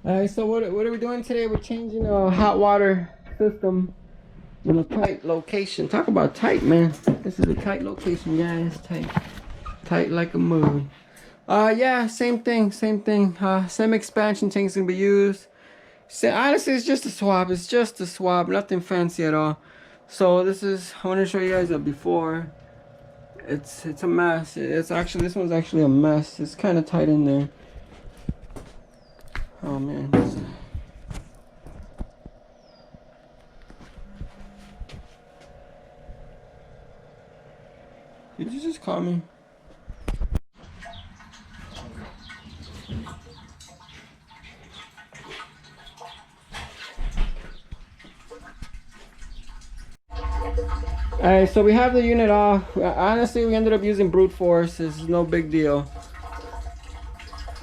Alright, so what are we doing today? We're changing a hot water system in a tight location. Talk about tight, man. This is a tight location, guys. Tight like a move. Yeah, same thing. Same expansion tank's gonna be used. So honestly, it's just a swap. It's just a swap, nothing fancy at all. So this is, I want to show you guys a before. It's a mess. It's actually, this one's actually a mess. It's kind of tight in there. Oh man. Did you just call me? Alright, so we have the unit off. Honestly, we ended up using brute force. It's no big deal.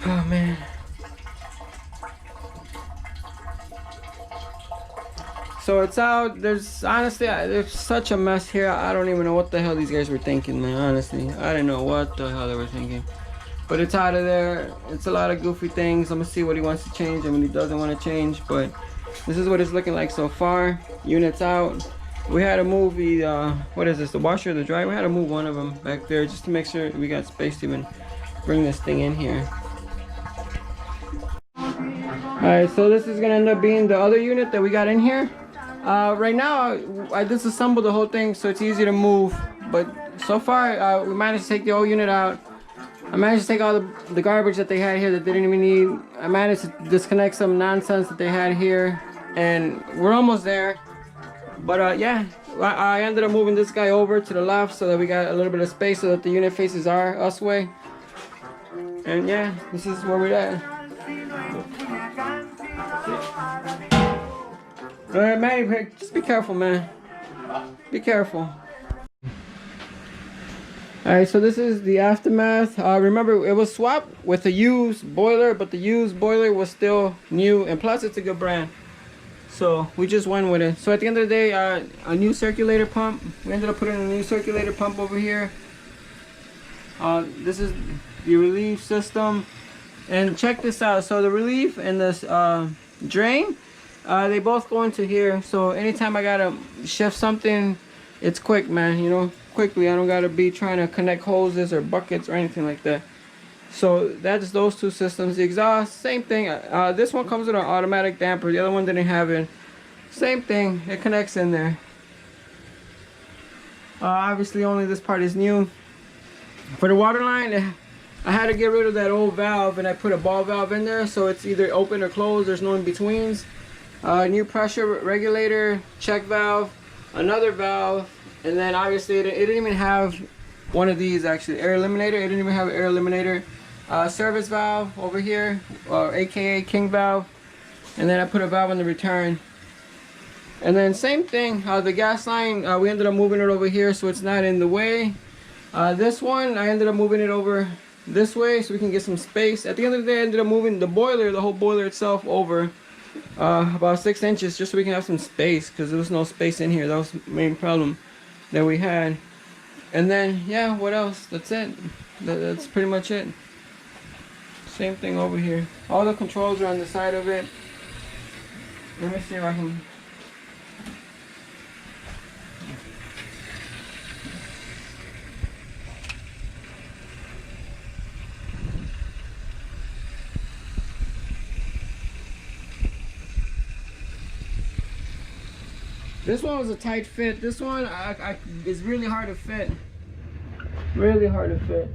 Oh man. So it's out. There's honestly, there's such a mess here. I don't even know what the hell these guys were thinking, man. Honestly, I didn't know what the hell they were thinking. But it's out of there. It's a lot of goofy things. I'm gonna see what he wants to change and what he doesn't want to change. But this is what it's looking like so far. Units out. We had to move the what is this? The washer or the dryer? We had to move one of them back there just to make sure we got space to even bring this thing in here. All right, so this is gonna end up being the other unit that we got in here. Right now, I disassembled the whole thing so it's easy to move. But so far, we managed to take the old unit out. I managed to take all the garbage that they had here that they didn't even need. I managed to disconnect some nonsense that they had here. And we're almost there. But yeah, I ended up moving this guy over to the left so that we got a little bit of space so that the unit faces us way. And yeah, this is where we're at. Alright, Manny, just be careful, man. Be careful. Alright, so this is the aftermath. Remember, it was swapped with a used boiler, but the used boiler was still new, and plus it's a good brand. So we just went with it. So at the end of the day, a new circulator pump. We ended up putting a new circulator pump over here. This is the relief system. And check this out. So the relief and this drain, they both go into here. So anytime I gotta shift something, it's quick, man, you know, quickly. I don't gotta be trying to connect hoses or buckets or anything like that. So that's those two systems. The exhaust, same thing. This one comes with an automatic damper. The other one didn't have it. Same thing. It connects in there. Obviously, only this part is new. For the water line, I had to get rid of that old valve, and I put a ball valve in there, so it's either open or closed. There's no in betweens. New pressure regulator, check valve, another valve, and then obviously it didn't even have one of these actually. Air eliminator. It didn't even have an air eliminator. Service valve over here, aka king valve, and then I put a valve in the return. And then same thing, the gas line, we ended up moving it over here so it's not in the way. This one, I ended up moving it over this way so we can get some space. At the end of the day, I ended up moving the boiler, the whole boiler itself, over about 6 inches just so we can have some space, because there was no space in here. That was the main problem that we had. And then, yeah, what else? That's it. That's pretty much it. Same thing over here. All the controls are on the side of it. Let me see if I can... This one was a tight fit. This one is really hard to fit. Really hard to fit.